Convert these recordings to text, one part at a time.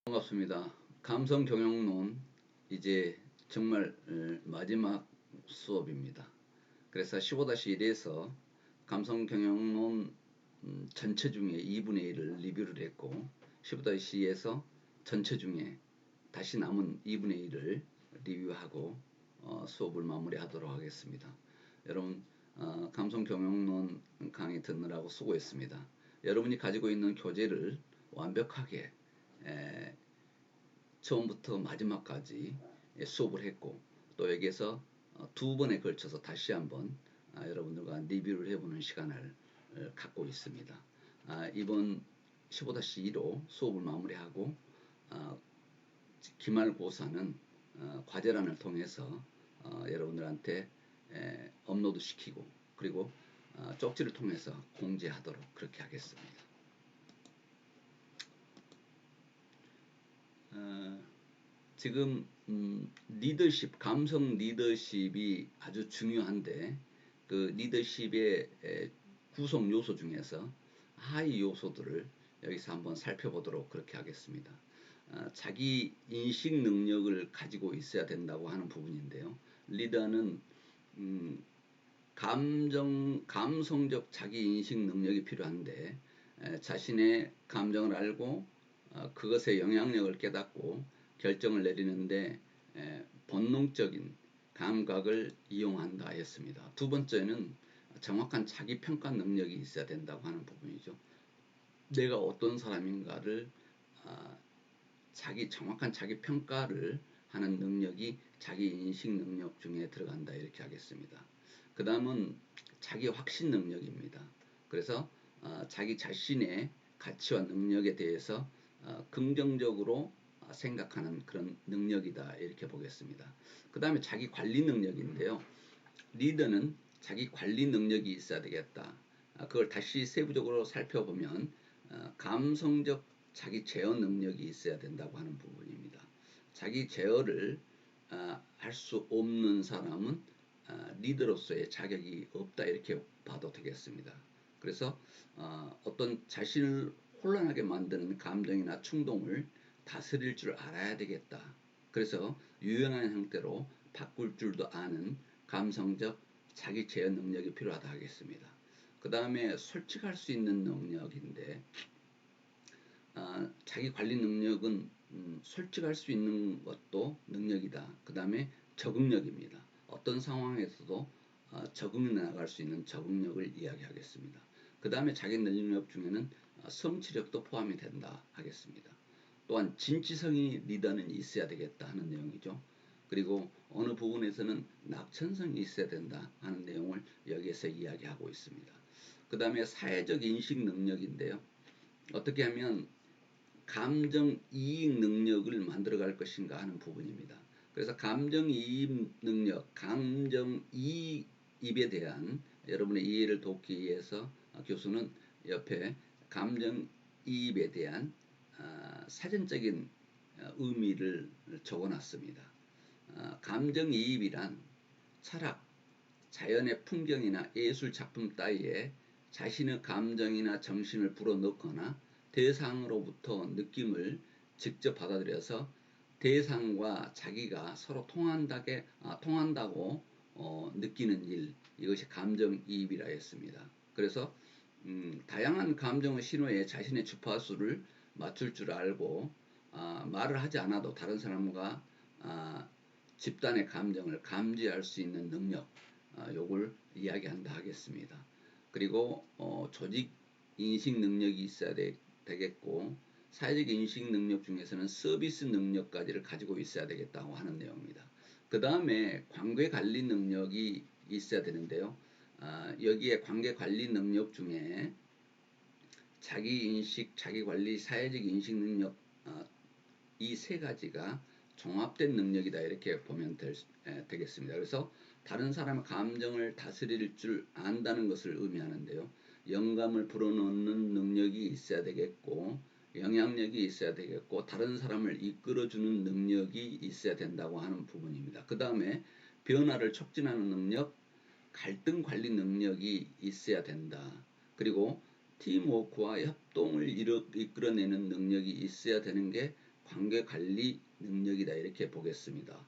반갑습니다. 감성 경영론 이제 정말 마지막 수업입니다. 그래서 15-1에서 감성 경영론 전체 중에 2분의 1을 리뷰를 했고 15-2에서 전체 중에 다시 남은 2분의 1을 리뷰하고 수업을 마무리하도록 하겠습니다. 여러분 감성 경영론 강의 듣느라고 수고했습니다. 여러분이 가지고 있는 교재를 완벽하게 처음부터 마지막까지 수업을 했고 또 여기에서 두 번에 걸쳐서 다시 한번 여러분들과 리뷰를 해보는 시간을 갖고 있습니다. 이번 15-2로 수업을 마무리하고 기말고사는 과제란을 통해서 여러분들한테 업로드 시키고 그리고 쪽지를 통해서 공지하도록 그렇게 하겠습니다. 지금 리더십, 감성 리더십이 아주 중요한데 그 리더십의 구성 요소 중에서 하위 요소들을 여기서 한번 살펴보도록 그렇게 하겠습니다. 자기 인식 능력을 가지고 있어야 된다고 하는 부분인데요. 리더는 감성적 자기 인식 능력이 필요한데 자신의 감정을 알고 그것의 영향력을 깨닫고 결정을 내리는데 본능적인 감각을 이용한다 했습니다. 두 번째는 정확한 자기 평가 능력이 있어야 된다고 하는 부분이죠. 내가 어떤 사람인가를 정확한 자기 평가를 하는 능력이 자기 인식 능력 중에 들어간다 이렇게 하겠습니다. 그 다음은 자기 확신 능력입니다. 그래서 자기 자신의 가치와 능력에 대해서 긍정적으로 생각하는 그런 능력이다 이렇게 보겠습니다. 그 다음에 자기 관리 능력인데요. 리더는 자기 관리 능력이 있어야 되겠다. 그걸 다시 세부적으로 살펴보면 감성적 자기 제어 능력이 있어야 된다고 하는 부분입니다. 자기 제어를 할 수 없는 사람은 리더로서의 자격이 없다 이렇게 봐도 되겠습니다. 그래서 어떤 자신을 혼란하게 만드는 감정이나 충동을 다스릴 줄 알아야 되겠다. 그래서 유연한 형태로 바꿀 줄도 아는 감성적 자기 제어 능력이 필요하다 하겠습니다. 그 다음에 솔직할 수 있는 능력인데 자기 관리 능력은 솔직할 수 있는 것도 능력이다. 그 다음에 적응력입니다. 어떤 상황에서도 적응해 나갈 수 있는 적응력을 이야기하겠습니다. 그 다음에 자기 능력 중에는 성취력도 포함이 된다 하겠습니다. 또한 진취성이 리더는 있어야 되겠다 하는 내용이죠. 그리고 어느 부분에서는 낙천성이 있어야 된다 하는 내용을 여기에서 이야기하고 있습니다. 그 다음에 사회적 인식 능력인데요. 어떻게 하면 감정이입 능력을 만들어갈 것인가 하는 부분입니다. 그래서 감정이입 능력, 감정이입에 대한 여러분의 이해를 돕기 위해서 교수는 옆에 감정이입에 대한 사전적인 의미를 적어놨습니다. 감정이입이란 철학, 자연의 풍경이나 예술 작품 따위에 자신의 감정이나 정신을 불어넣거나 대상으로부터 느낌을 직접 받아들여서 대상과 자기가 서로 통한다고 느끼는 일, 이것이 감정이입이라 했습니다. 그래서 다양한 감정의 신호에 자신의 주파수를 맞출 줄 알고 말을 하지 않아도 다른 사람과 집단의 감정을 감지할 수 있는 능력, 요걸 이야기한다 하겠습니다. 그리고 조직 인식 능력이 있어야 되겠고 사회적 인식 능력 중에서는 서비스 능력까지를 가지고 있어야 되겠다고 하는 내용입니다. 그 다음에 관계 관리 능력이 있어야 되는데요. 여기에 관계 관리 능력 중에 자기 인식, 자기 관리, 사회적 인식 능력 이 세 가지가 종합된 능력이다 이렇게 보면 되겠습니다. 그래서 다른 사람의 감정을 다스릴 줄 안다는 것을 의미하는데요. 영감을 불어넣는 능력이 있어야 되겠고 영향력이 있어야 되겠고 다른 사람을 이끌어주는 능력이 있어야 된다고 하는 부분입니다. 그 다음에 변화를 촉진하는 능력, 갈등 관리 능력이 있어야 된다. 그리고 팀워크와 협동을 이끌어내는 능력이 있어야 되는 게 관계 관리 능력이다 이렇게 보겠습니다.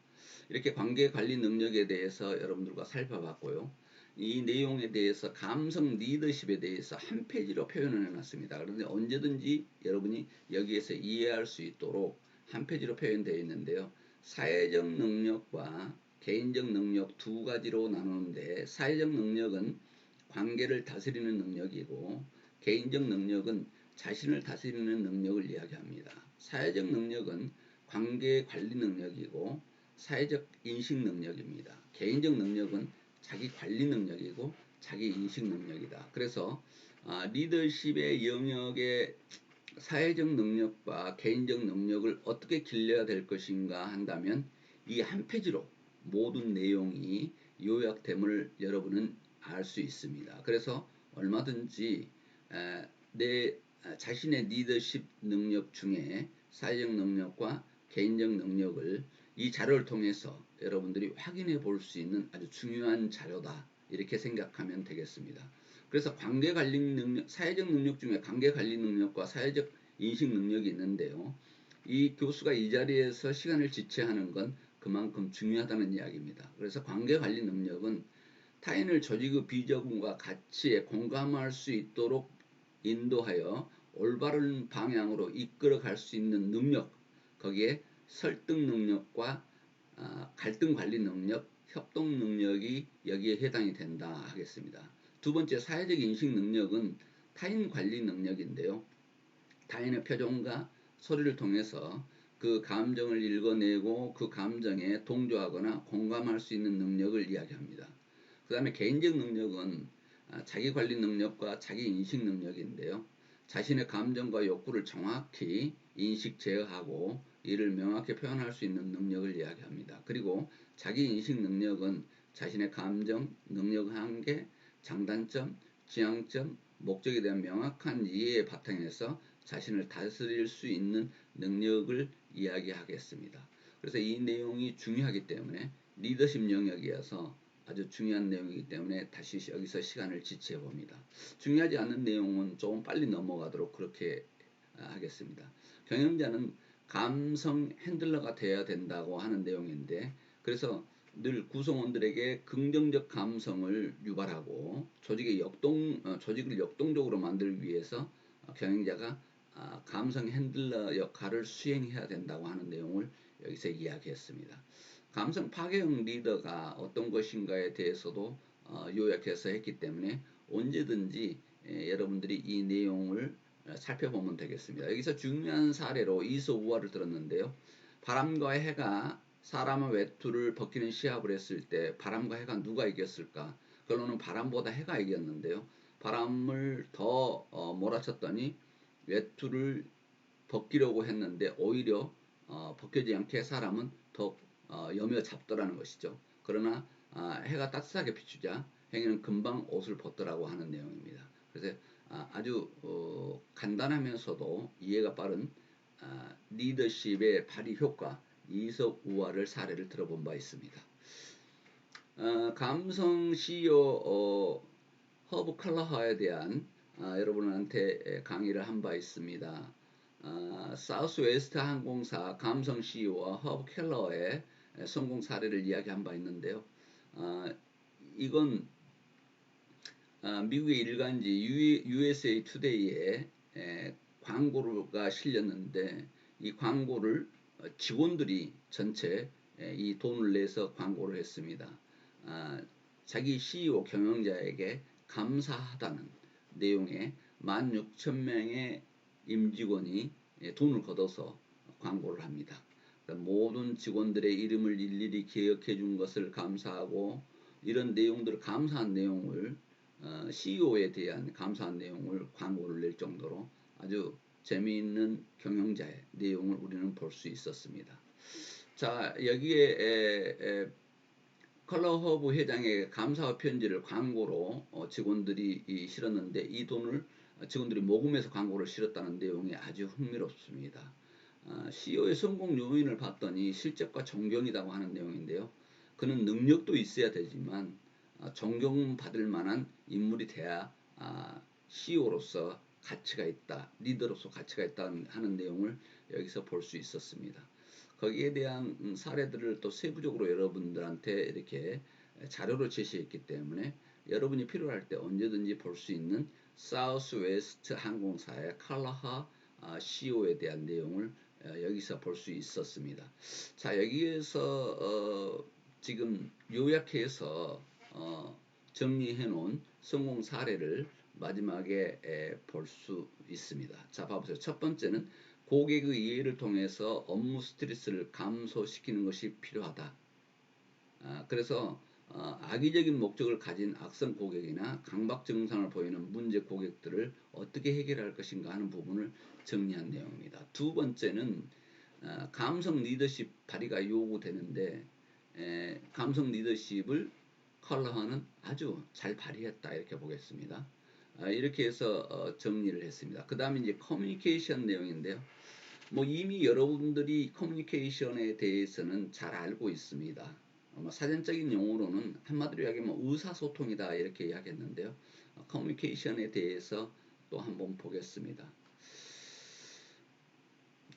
이렇게 관계 관리 능력에 대해서 여러분들과 살펴봤고요. 이 내용에 대해서 감성 리더십에 대해서 한 페이지로 표현을 해놨습니다. 그런데 언제든지 여러분이 여기에서 이해할 수 있도록 한 페이지로 표현되어 있는데요. 사회적 능력과 개인적 능력 두 가지로 나누는데, 사회적 능력은 관계를 다스리는 능력이고 개인적 능력은 자신을 다스리는 능력을 이야기합니다. 사회적 능력은 관계 관리 능력이고 사회적 인식 능력입니다. 개인적 능력은 자기 관리 능력이고 자기 인식 능력이다. 그래서 리더십의 영역의 사회적 능력과 개인적 능력을 어떻게 길러야 될 것인가 한다면 이 한 페이지로 모든 내용이 요약됨을 여러분은 알 수 있습니다. 그래서 얼마든지 내 자신의 리더십 능력 중에 사회적 능력과 개인적 능력을 이 자료를 통해서 여러분들이 확인해 볼 수 있는 아주 중요한 자료다 이렇게 생각하면 되겠습니다. 그래서 관계관리 능력, 사회적 능력 중에 관계관리 능력과 사회적 인식 능력이 있는데요. 이 교수가 이 자리에서 시간을 지체하는 건 그만큼 중요하다는 이야기입니다. 그래서 관계관리 능력은 타인을 조직의 비전과 가치에 공감할 수 있도록 인도하여 올바른 방향으로 이끌어 갈 수 있는 능력, 거기에 설득 능력과 갈등 관리 능력, 협동 능력이 여기에 해당이 된다 하겠습니다. 두 번째, 사회적 인식 능력은 타인 관리 능력인데요. 타인의 표정과 소리를 통해서 그 감정을 읽어내고 그 감정에 동조하거나 공감할 수 있는 능력을 이야기합니다. 그 다음에 개인적 능력은 자기 관리 능력과 자기 인식 능력인데요. 자신의 감정과 욕구를 정확히 인식 제어하고 이를 명확히 표현할 수 있는 능력을 이야기합니다. 그리고 자기 인식 능력은 자신의 감정, 능력 한계, 장단점, 지향점, 목적에 대한 명확한 이해의 바탕에서 자신을 다스릴 수 있는 능력을 이야기하겠습니다. 그래서 이 내용이 중요하기 때문에 리더십 영역이어서 아주 중요한 내용이기 때문에 다시 여기서 시간을 지체해 봅니다. 중요하지 않은 내용은 조금 빨리 넘어가도록 그렇게 하겠습니다. 경영자는 감성 핸들러가 되어야 된다고 하는 내용인데, 그래서 늘 구성원들에게 긍정적 감성을 유발하고 조직을 역동적으로 만들기 위해서 경영자가 감성 핸들러 역할을 수행해야 된다고 하는 내용을 여기서 이야기했습니다. 감성 파괴형 리더가 어떤 것인가에 대해서도 요약해서 했기 때문에 언제든지 여러분들이 이 내용을 살펴보면 되겠습니다. 여기서 중요한 사례로 이소우화를 들었는데요. 바람과 해가 사람의 외투를 벗기는 시합을 했을 때 바람과 해가 누가 이겼을까? 결론은 바람보다 해가 이겼는데요. 바람을 더 몰아쳤더니 외투를 벗기려고 했는데 오히려 벗겨지지 않게 사람은 더 여며 잡더라는 것이죠. 그러나 해가 따뜻하게 비추자 행위는 금방 옷을 벗더라고 하는 내용입니다. 그래서 아주 간단하면서도 이해가 빠른 리더십의 발휘 효과 이석우화를 사례를 들어본 바 있습니다. 감성 CEO 허브 컬러허에 대한 여러분한테 강의를 한 바 있습니다. 사우스웨스트 항공사 감성 CEO와 허브 켈러의 성공 사례를 이야기한 바 있는데요. 이건 미국의 일간지 USA 투데이에 광고가 실렸는데 이 광고를 직원들이 전체 이 돈을 내서 광고를 했습니다. 자기 CEO 경영자에게 감사하다는 내용의 16,000명의 임직원이 돈을 걷어서 광고를 합니다. 모든 직원들의 이름을 일일이 기억해 준 것을 감사하고 이런 내용들을 감사한 내용을 CEO에 대한 감사한 내용을 광고를 낼 정도로 아주 재미있는 경영자의 내용을 우리는 볼 수 있었습니다. 자, 여기에 컬러허브 회장에게 감사 편지를 광고로 직원들이 실었는데 이 돈을 직원들이 모금해서 광고를 실었다는 내용이 아주 흥미롭습니다. CEO의 성공 요인을 봤더니 실적과 존경이라고 하는 내용인데요. 그는 능력도 있어야 되지만 존경받을 만한 인물이 돼야 CEO로서 가치가 있다, 리더로서 가치가 있다 하는 내용을 여기서 볼 수 있었습니다. 거기에 대한 사례들을 또 세부적으로 여러분들한테 이렇게 자료로 제시했기 때문에 여러분이 필요할 때 언제든지 볼 수 있는 사우스웨스트 항공사의 칼라하 CEO에 대한 내용을 여기서 볼 수 있었습니다. 자, 여기에서 지금 요약해서 정리해 놓은 성공 사례를 마지막에 볼 수 있습니다. 자, 봐보세요. 첫 번째는 고객의 이해를 통해서 업무 스트레스를 감소시키는 것이 필요하다. 그래서 악의적인 목적을 가진 악성 고객이나 강박 증상을 보이는 문제 고객들을 어떻게 해결할 것인가 하는 부분을 정리한 내용입니다. 두 번째는 감성 리더십 발휘가 요구되는데 감성 리더십을 컬러하는 아주 잘 발휘했다 이렇게 보겠습니다. 이렇게 해서 정리를 했습니다. 그 다음에 이제 커뮤니케이션 내용인데요. 뭐 이미 여러분들이 커뮤니케이션에 대해서는 잘 알고 있습니다. 사전적인 용어로는 한마디로 이야기하면 의사소통이다 이렇게 이야기했는데요. 커뮤니케이션에 대해서 또 한번 보겠습니다.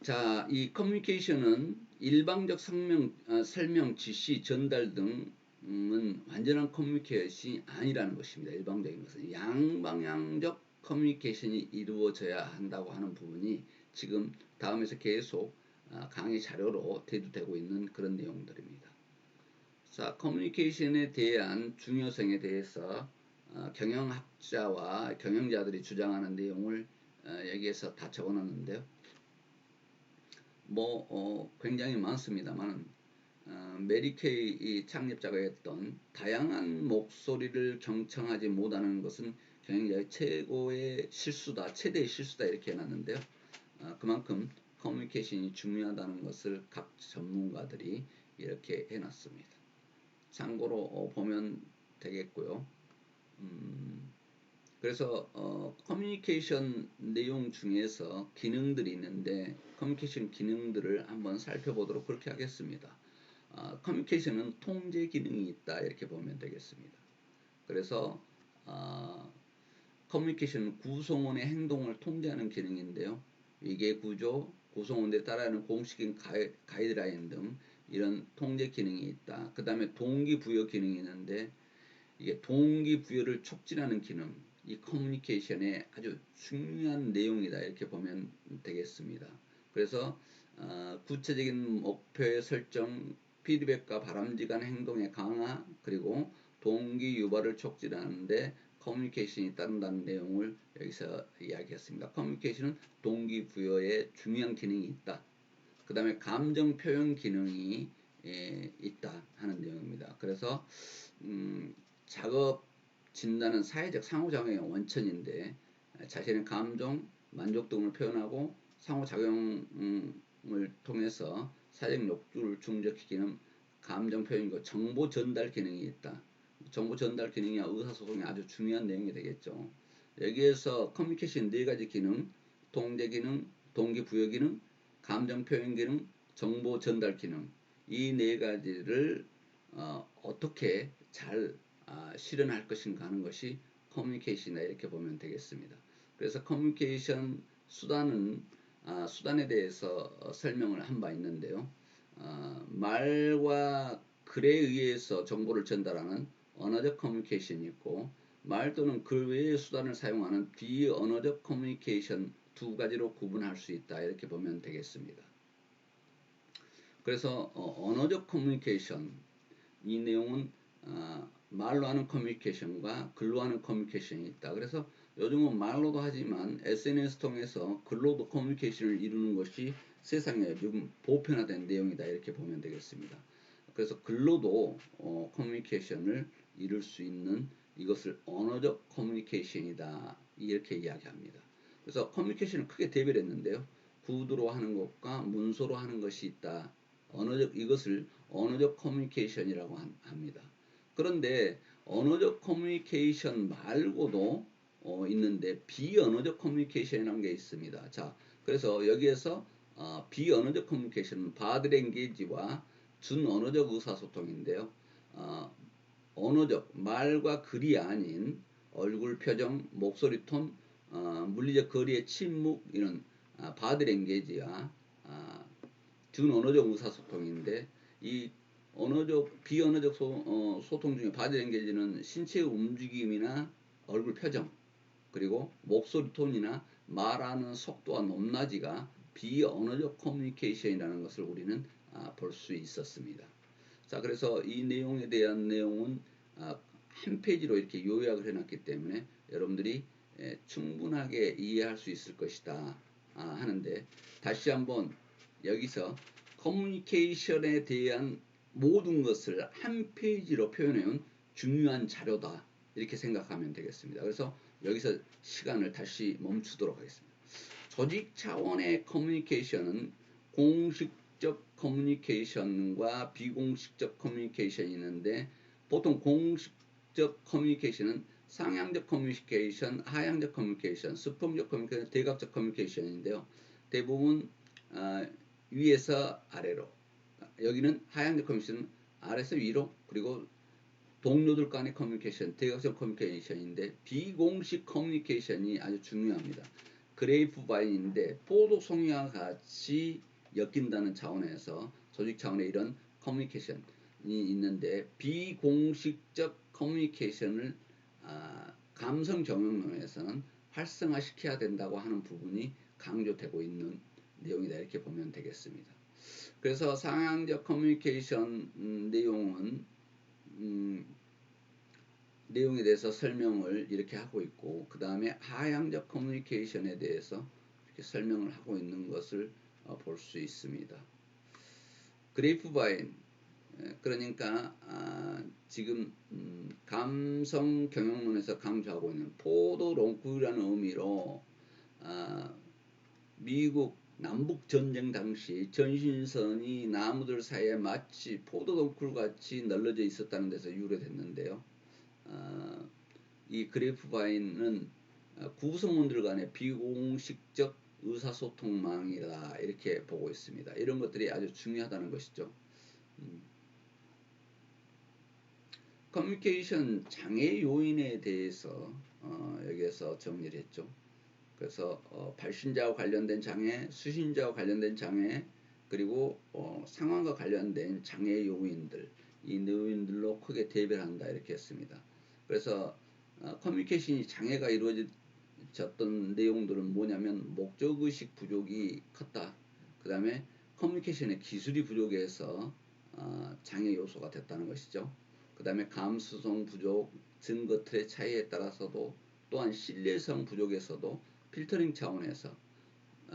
자, 이 커뮤니케이션은 일방적 설명, 지시, 전달 등은 완전한 커뮤니케이션이 아니라는 것입니다. 일방적인 것은 양방향적 커뮤니케이션이 이루어져야 한다고 하는 부분이 지금 다음에서 계속 강의 자료로 대두되고 있는 그런 내용들입니다. 자, 커뮤니케이션에 대한 중요성에 대해서 경영학자와 경영자들이 주장하는 내용을 여기에서 다 적어놨는데요. 굉장히 많습니다만 메리 케이 창립자가 했던 다양한 목소리를 경청하지 못하는 것은 경영자의 최고의 실수다, 최대의 실수다 이렇게 해놨는데요. 그만큼 커뮤니케이션이 중요하다는 것을 각 전문가들이 이렇게 해놨습니다. 참고로 보면 되겠고요. 그래서 커뮤니케이션 내용 중에서 기능들이 있는데 커뮤니케이션 기능들을 한번 살펴보도록 그렇게 하겠습니다. 커뮤니케이션은 통제 기능이 있다 이렇게 보면 되겠습니다. 그래서 커뮤니케이션은 구성원의 행동을 통제하는 기능인데요. 위계 구조, 구성원들에 따라하는 공식인 가이드라인 등 이런 통제 기능이 있다. 그 다음에 동기부여 기능이 있는데 이게 동기부여를 촉진하는 기능, 이 커뮤니케이션의 아주 중요한 내용이다 이렇게 보면 되겠습니다. 그래서 구체적인 목표의 설정, 피드백과 바람직한 행동의 강화, 그리고 동기 유발을 촉진하는데 커뮤니케이션이 따른다는 내용을 여기서 이야기했습니다. 커뮤니케이션은 동기부여에 중요한 기능이 있다. 그 다음에 감정 표현 기능이 있다 하는 내용입니다. 그래서 작업 진단은 사회적 상호작용의 원천인데 자신의 감정, 만족 등을 표현하고 상호작용을 통해서 사회적 욕구를 충족시키는 감정 표현이고 정보 전달 기능이 있다. 정보 전달 기능이야 의사소통이 아주 중요한 내용이 되겠죠. 여기에서 커뮤니케이션 4가지 기능, 통제 기능, 동기부여 기능, 감정 표현 기능, 정보 전달 기능 이 4가지를 어떻게 잘 실현할 것인가 하는 것이 커뮤니케이션이다 이렇게 보면 되겠습니다. 그래서 커뮤니케이션 수단에 대해서 설명을 한 바 있는데요. 말과 글에 의해서 정보를 전달하는 언어적 커뮤니케이션이 있고 말 또는 글 외의 수단을 사용하는 비언어적 커뮤니케이션 2가지로 구분할 수 있다 이렇게 보면 되겠습니다. 그래서 언어적 커뮤니케이션 이 내용은 말로 하는 커뮤니케이션과 글로 하는 커뮤니케이션이 있다. 그래서 요즘은 말로도 하지만 SNS 통해서 글로도 커뮤니케이션을 이루는 것이 세상에 요즘 보편화된 내용이다 이렇게 보면 되겠습니다. 그래서 글로도 커뮤니케이션을 이룰 수 있는 이것을 언어적 커뮤니케이션이다 이렇게 이야기합니다. 그래서 커뮤니케이션을 크게 대별했는데요. 구두로 하는 것과 문서로 하는 것이 있다. 이것을 언어적 커뮤니케이션이라고 합니다. 그런데 언어적 커뮤니케이션 말고도 있는데 비언어적 커뮤니케이션이라는 게 있습니다. 자, 그래서 여기에서 비언어적 커뮤니케이션은 바디랭귀지와 준언어적 의사소통인데요. 언어적 말과 글이 아닌 얼굴 표정, 목소리 톤, 물리적 거리의 침묵 이런 바디랭귀지와 준언어적 의사소통인데, 이 비언어적 소통 중에 바디 랭귀지는 신체의 움직임이나 얼굴 표정, 그리고 목소리 톤이나 말하는 속도와 높낮이가 비언어적 커뮤니케이션이라는 것을 우리는 볼 수 있었습니다. 자, 그래서 이 내용에 대한 내용은 한 페이지로 이렇게 요약을 해놨기 때문에 여러분들이 충분하게 이해할 수 있을 것이다 하는데, 다시 한번 여기서 커뮤니케이션에 대한 모든 것을 한 페이지로 표현해온 중요한 자료다 이렇게 생각하면 되겠습니다. 그래서 여기서 시간을 다시 멈추도록 하겠습니다. 조직 차원의 커뮤니케이션은 공식적 커뮤니케이션과 비공식적 커뮤니케이션이 있는데, 보통 공식적 커뮤니케이션은 상향적 커뮤니케이션, 하향적 커뮤니케이션, 수평적 커뮤니케이션, 대각적 커뮤니케이션인데요. 대부분 위에서 아래로, 여기는 하향적 커뮤니케이션은 아래에서 위로, 그리고 동료들 간의 커뮤니케이션, 대각적 커뮤니케이션인데, 비공식 커뮤니케이션이 아주 중요합니다. 그레이프바인인데 포도송이와 같이 엮인다는 차원에서 조직 차원의 이런 커뮤니케이션이 있는데, 비공식적 커뮤니케이션을 감성 경영론에서는 활성화시켜야 된다고 하는 부분이 강조되고 있는 내용이다 이렇게 보면 되겠습니다. 그래서 상향적 커뮤니케이션 내용은 내용에 대해서 설명을 이렇게 하고 있고, 그 다음에 하향적 커뮤니케이션에 대해서 이렇게 설명을 하고 있는 것을 볼 수 있습니다. 그레이프바인, 그러니까 지금 감성 경영론에서 강조하고 있는 포도롱쿠라는 의미로 미국 남북전쟁 당시 전신선이 나무들 사이에 마치 포도덩쿨 같이 널려져 있었다는 데서 유래됐는데요. 이 그래프바인은 구성원들 간의 비공식적 의사소통망이다 이렇게 보고 있습니다. 이런 것들이 아주 중요하다는 것이죠. 커뮤니케이션 장애 요인에 대해서 여기에서 정리를 했죠. 그래서 발신자와 관련된 장애, 수신자와 관련된 장애, 그리고 상황과 관련된 장애 요인들, 이 요인들로 크게 대별을 한다 이렇게 했습니다. 그래서 커뮤니케이션이 장애가 이루어졌던 내용들은 뭐냐면, 목적의식 부족이 컸다. 그 다음에 커뮤니케이션의 기술이 부족해서 장애 요소가 됐다는 것이죠. 그 다음에 감수성 부족, 증거 틀의 차이에 따라서도, 또한 신뢰성 부족에서도 필터링 차원에서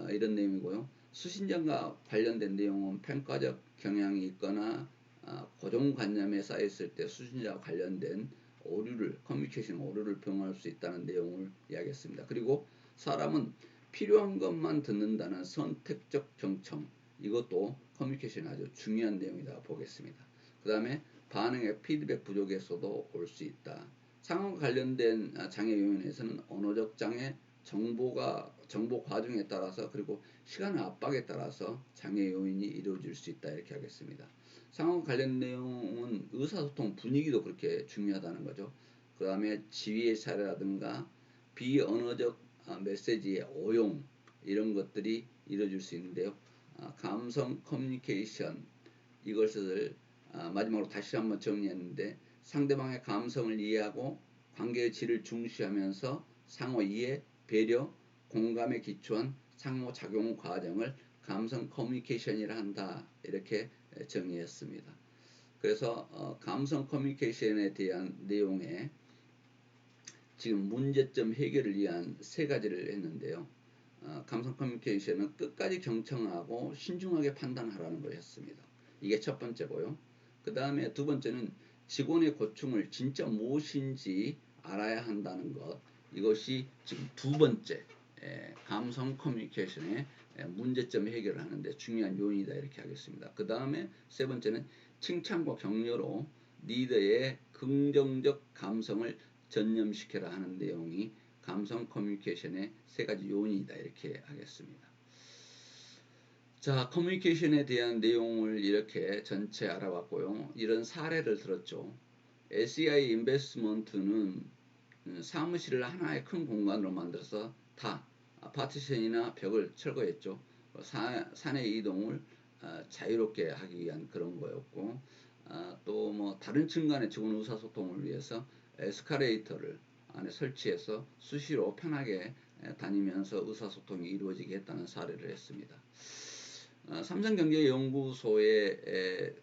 이런 내용이고요. 수신자과 관련된 내용은 평가적 경향이 있거나 고정관념에 쌓였을 때 수신자와 관련된 오류를, 커뮤니케이션 오류를 병할 수 있다는 내용을 이야기했습니다. 그리고 사람은 필요한 것만 듣는다는 선택적 경청, 이것도 커뮤니케이션이 아주 중요한 내용이다 보겠습니다. 그 다음에 반응의 피드백 부족에서도 올 수 있다. 상황과 관련된 장애 요인에서는 언어적 장애, 정보 과중에 따라서, 그리고 시간 압박에 따라서 장애 요인이 이루어질 수 있다 이렇게 하겠습니다. 상황과 관련 내용은 의사소통 분위기도 그렇게 중요하다는 거죠. 그 다음에 지휘의 사례라든가 비언어적 메시지의 오용, 이런 것들이 이루어질 수 있는데요. 감성 커뮤니케이션, 이것을 마지막으로 다시 한번 정리했는데, 상대방의 감성을 이해하고 관계의 질을 중시하면서 상호 이해, 배려, 공감에 기초한 상호작용 과정을 감성 커뮤니케이션이라 한다 이렇게 정의했습니다. 그래서 감성 커뮤니케이션에 대한 내용에 지금 문제점 해결을 위한 세 가지를 했는데요. 감성 커뮤니케이션은 끝까지 경청하고 신중하게 판단하라는 것이었습니다. 이게 첫 번째고요. 그 다음에 두 번째는 직원의 고충을 진짜 무엇인지 알아야 한다는 것, 이것이 지금 두 번째 감성 커뮤니케이션의 문제점 해결을 하는데 중요한 요인이다 이렇게 하겠습니다. 그 다음에 세 번째는 칭찬과 격려로 리더의 긍정적 감성을 전념시켜라 하는 내용이 감성 커뮤니케이션의 세 가지 요인이다 이렇게 하겠습니다. 자, 커뮤니케이션에 대한 내용을 이렇게 전체 알아봤고요. 이런 사례를 들었죠. SEI 인베스트먼트는 사무실을 하나의 큰 공간으로 만들어서 다 파티션이나 벽을 철거했죠. 산의 이동을 자유롭게 하기 위한 그런 거였고, 또 뭐 다른 층간의 직원 의사소통을 위해서 에스카레이터를 안에 설치해서 수시로 편하게 다니면서 의사소통이 이루어지게 했다는 사례를 했습니다. 삼성경제연구소의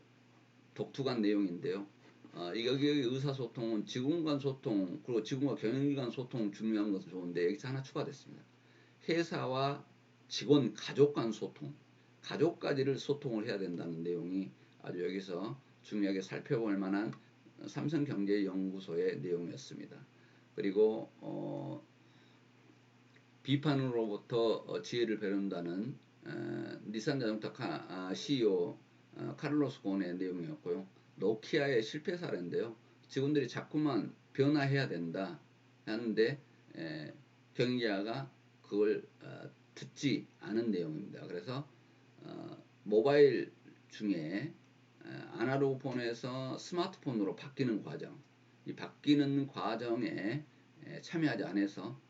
독특한 내용인데요. 여기의 의사소통은 직원 간 소통, 그리고 직원과 경영기 간 소통 중요한 것은 좋은데 여기서 하나 추가됐습니다. 회사와 직원, 가족 간 소통, 가족까지를 소통을 해야 된다는 내용이 아주 여기서 중요하게 살펴볼 만한 삼성경제연구소의 내용이었습니다. 그리고 비판으로부터 지혜를 배운다는 닛산자동차 CEO 카를로스 곤의 내용이었고요. 노키아의 실패 사례인데요. 직원들이 자꾸만 변화해야 된다 하는데 경영자가 그걸 듣지 않은 내용입니다. 그래서 모바일 중에 아날로그 폰에서 스마트폰으로 바뀌는 과정, 이 바뀌는 과정에 참여하지 않아서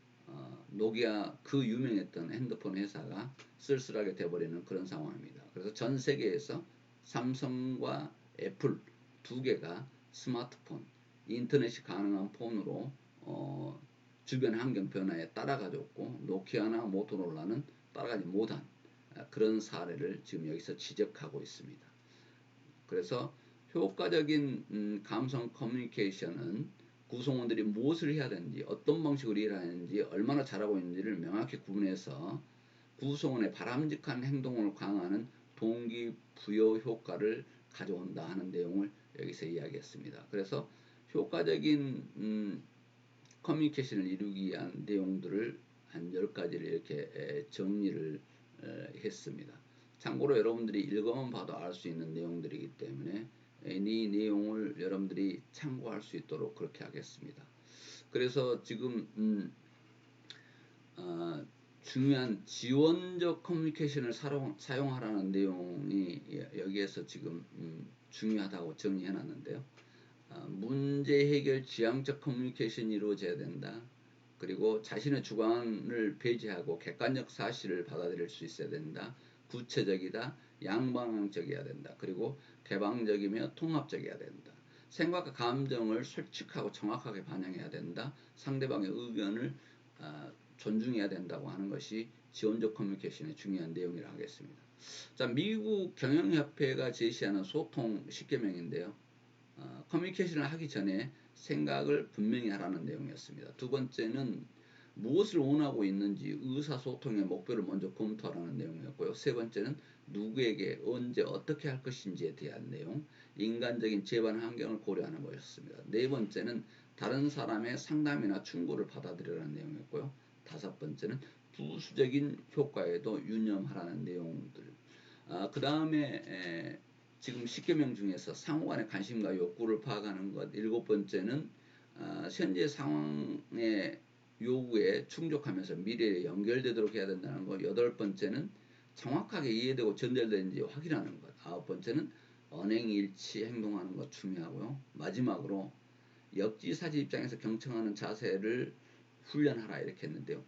노기아 그 유명했던 핸드폰 회사가 쓸쓸하게 돼버리는 그런 상황입니다. 그래서 전 세계에서 삼성과 애플 두 개가 스마트폰, 인터넷이 가능한 폰으로 주변 환경 변화에 따라가졌고 노키아나 모토로라는 따라가지 못한 그런 사례를 지금 여기서 지적하고 있습니다. 그래서 효과적인 감성 커뮤니케이션은 구성원들이 무엇을 해야 되는지, 어떤 방식으로 일을 하는지, 얼마나 잘하고 있는지를 명확히 구분해서 구성원의 바람직한 행동을 강화하는 동기부여 효과를 가져온다 하는 내용을 여기서 이야기했습니다. 그래서 효과적인 커뮤니케이션을 이루기 위한 내용들을 한 10가지를 이렇게 정리를 했습니다. 참고로 여러분들이 읽어만 봐도 알 수 있는 내용들이기 때문에 이 내용을 여러분들이 참고할 수 있도록 그렇게 하겠습니다. 그래서 지금 중요한 지원적 커뮤니케이션을 사용하라는 내용이 여기에서 지금 중요하다고 정리해 놨는데요. 문제 해결 지향적 커뮤니케이션이 이루어져야 된다. 그리고 자신의 주관을 배제하고 객관적 사실을 받아들일 수 있어야 된다. 구체적이다. 양방향적이어야 된다. 그리고 개방적이며 통합적이어야 된다. 생각과 감정을 솔직하고 정확하게 반영해야 된다. 상대방의 의견을 존중해야 된다고 하는 것이 지원적 커뮤니케이션의 중요한 내용이라고 하겠습니다. 자, 미국 경영협회가 제시하는 소통 10계명인데요. 커뮤니케이션을 하기 전에 생각을 분명히 하라는 내용이었습니다. 두 번째는 무엇을 원하고 있는지 의사소통의 목표를 먼저 검토하라는 내용이었고요. 세 번째는 누구에게 언제 어떻게 할 것인지에 대한 내용, 인간적인 재반 환경을 고려하는 것이었습니다. 네 번째는 다른 사람의 상담이나 충고를 받아들이라는 내용이었고요. 다섯 번째는 부수적인 효과에도 유념하라는 내용들. 그 다음에 지금 10계명 중에서 상호간의 관심과 욕구를 파악하는 것. 일곱 번째는 현재 상황의 요구에 충족하면서 미래에 연결되도록 해야 된다는 것. 여덟 번째는 정확하게 이해되고 전달되는지 확인하는 것. 아홉 번째는 언행일치 행동하는 것 중요하고요. 마지막으로 역지사지 입장에서 경청하는 자세를 훈련하라 이렇게 했는데요.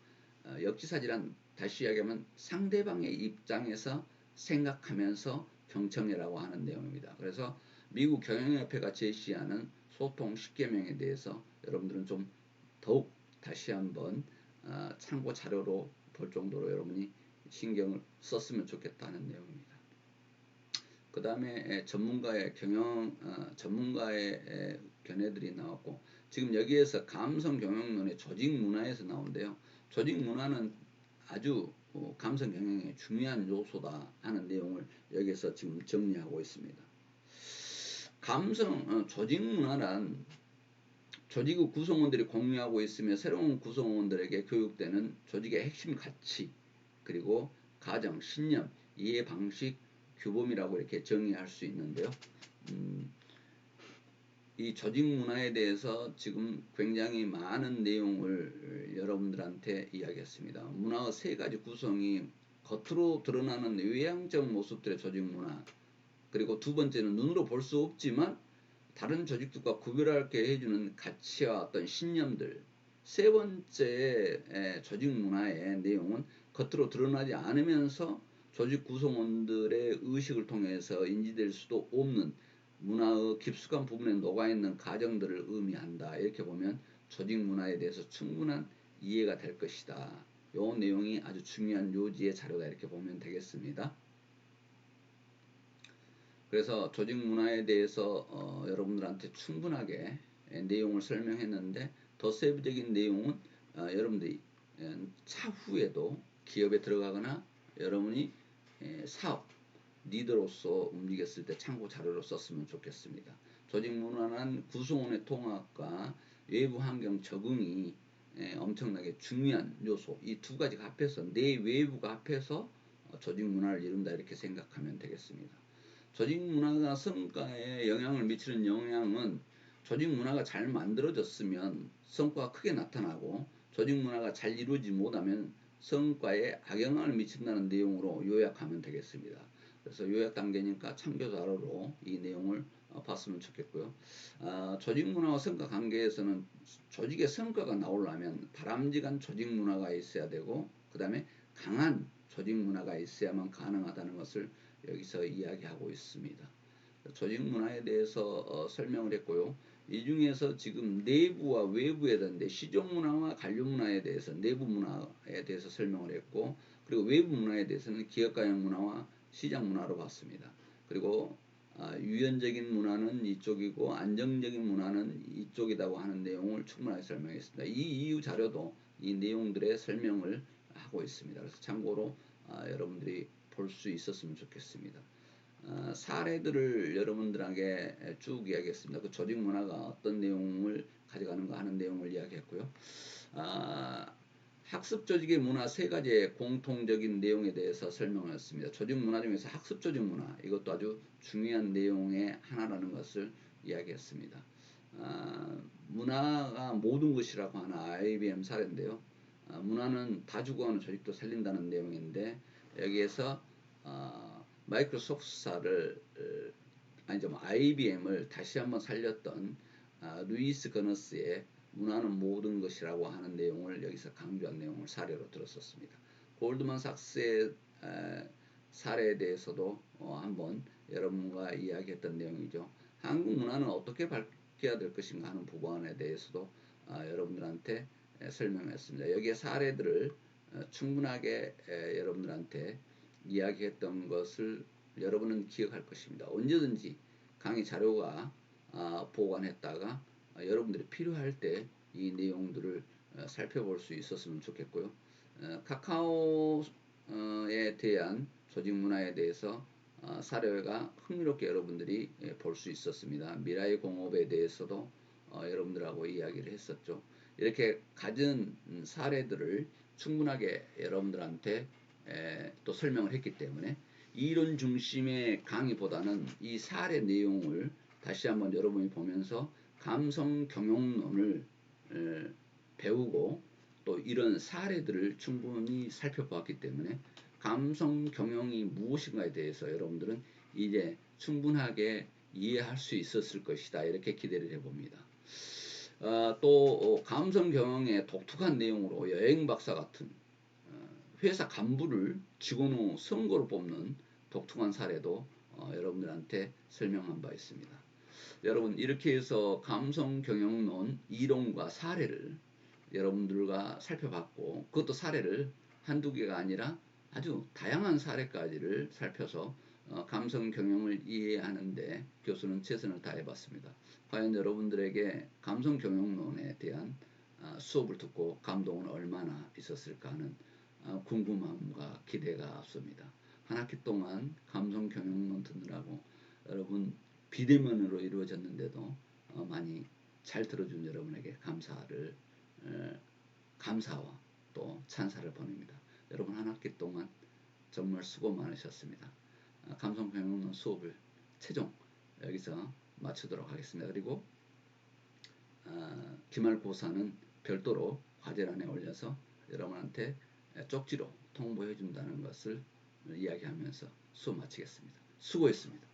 역지사지란 다시 이야기하면 상대방의 입장에서 생각하면서 경청해라고 하는 내용입니다. 그래서 미국 경영협회가 제시하는 소통 10계명에 대해서 여러분들은 좀 더욱 다시 한번 참고 자료로 볼 정도로 여러분이 신경을 썼으면 좋겠다는 내용입니다. 그 다음에 전문가의 견해들이 나왔고, 지금 여기에서 감성 경영론의 조직 문화에서 나온대요. 조직 문화는 아주 감성 경영의 중요한 요소다 하는 내용을 여기서 지금 정리하고 있습니다. 조직 문화란 조직의 구성원들이 공유하고 있으며 새로운 구성원들에게 교육되는 조직의 핵심 가치, 그리고 가정, 신념, 이해 방식, 규범이라고 이렇게 정의할 수 있는데요. 이 조직 문화에 대해서 지금 굉장히 많은 내용을 여러분들한테 이야기했습니다. 문화의 세 가지 구성이 겉으로 드러나는 외향적 모습들의 조직 문화, 그리고 두 번째는 눈으로 볼 수 없지만 다른 조직들과 구별하게 해주는 가치와 어떤 신념들, 세 번째 조직 문화의 내용은 겉으로 드러나지 않으면서 조직 구성원들의 의식을 통해서 인지될 수도 없는 문화의 깊숙한 부분에 녹아있는 가정들을 의미한다. 이렇게 보면 조직 문화에 대해서 충분한 이해가 될 것이다. 요 내용이 아주 중요한 요지의 자료다. 이렇게 보면 되겠습니다. 그래서 조직 문화에 대해서 여러분들한테 충분하게 내용을 설명했는데 더 세부적인 내용은 여러분들이 차후에도 기업에 들어가거나 여러분이 사업 리더로서 움직였을 때 참고 자료로 썼으면 좋겠습니다. 조직 문화는 구성원의 통합과 외부 환경 적응이 엄청나게 중요한 요소. 이 두 가지가 합해서 내외부가 합해서 조직 문화를 이룬다 이렇게 생각하면 되겠습니다. 조직 문화가 성과에 영향을 미치는 영향은 조직 문화가 잘 만들어졌으면 성과가 크게 나타나고 조직 문화가 잘 이루어지지 못하면 성과에 악영향을 미친다는 내용으로 요약하면 되겠습니다. 그래서 요약 단계니까 참고 자료로 이 내용을 봤으면 좋겠고요. 조직 문화와 성과 관계에서는 조직의 성과가 나오려면 바람직한 조직 문화가 있어야 되고 그 다음에 강한 조직 문화가 있어야만 가능하다는 것을 여기서 이야기하고 있습니다. 조직 문화에 대해서 설명을 했고요. 이 중에서 지금 내부와 외부에 대한 시종 문화와 관료 문화에 대해서 내부 문화에 대해서 설명을 했고 그리고 외부 문화에 대해서는 기업가형 문화와 시장 문화로 봤습니다. 그리고 유연적인 문화는 이쪽이고 안정적인 문화는 이쪽이라고 하는 내용을 충분하게 설명했습니다. 이 이후 자료도 이 내용들의 설명을 하고 있습니다. 그래서 참고로 여러분들이 볼 수 있었으면 좋겠습니다. 사례들을 여러분들에게 쭉 이야기했습니다. 그 조직 문화가 어떤 내용을 가져가는가 하는 내용을 이야기했고요. 학습 조직의 문화 세 가지의 공통적인 내용에 대해서 설명했습니다. 조직 문화 중에서 학습 조직 문화 이것도 아주 중요한 내용의 하나라는 것을 이야기했습니다. 문화가 모든 것이라고 하는 IBM 사례인데요. 문화는 다 죽어가는 조직도 살린다는 내용인데 여기에서 마이크로소프트사를 아니죠 IBM을 다시 한번 살렸던 루이스 거너스의 문화는 모든 것이라고 하는 내용을 여기서 강조한 내용을 사례로 들었었습니다. 골드만삭스의 사례에 대해서도 한번 여러분과 이야기했던 내용이죠. 한국 문화는 어떻게 바뀌어야 될 것인가 하는 부분에 대해서도 여러분들한테 설명했습니다. 여기에 사례들을 충분하게 여러분들한테 이야기했던 것을 여러분은 기억할 것입니다. 언제든지 강의 자료가 보관했다가 여러분들이 필요할 때 이 내용들을 살펴볼 수 있었으면 좋겠고요. 카카오에 대한 조직 문화에 대해서 사례가 흥미롭게 여러분들이 볼 수 있었습니다. 미라의 공업에 대해서도 여러분들하고 이야기를 했었죠. 이렇게 가진 사례들을 충분하게 여러분들한테 또 설명을 했기 때문에 이론 중심의 강의보다는 이 사례 내용을 다시 한번 여러분이 보면서 감성 경영론을 배우고 또 이런 사례들을 충분히 살펴보았기 때문에 감성 경영이 무엇인가에 대해서 여러분들은 이제 충분하게 이해할 수 있었을 것이다 이렇게 기대를 해봅니다. 또 감성 경영의 독특한 내용으로 여행 박사 같은 회사 간부를 직원의 선거로 뽑는 독특한 사례도 여러분들한테 설명한 바 있습니다. 여러분 이렇게 해서 감성 경영론 이론과 사례를 여러분들과 살펴봤고 그것도 사례를 한두 개가 아니라 아주 다양한 사례까지를 살펴서 감성 경영을 이해하는데 교수는 최선을 다해봤습니다. 과연 여러분들에게 감성 경영론에 대한 수업을 듣고 감동은 얼마나 있었을까 하는 궁금함과 기대가 앞섭니다. 한 학기 동안 감성 경영론 듣느라고 여러분 비대면으로 이루어졌는데도 많이 잘 들어준 여러분에게 감사와 또 찬사를 보냅니다. 여러분 한 학기 동안 정말 수고 많으셨습니다. 감성 경영론 수업을 최종 여기서 마치도록 하겠습니다. 그리고 기말고사는 별도로 과제란에 올려서 여러분한테 쪽지로 통보해 준다는 것을 이야기하면서 수업 마치겠습니다. 수고했습니다.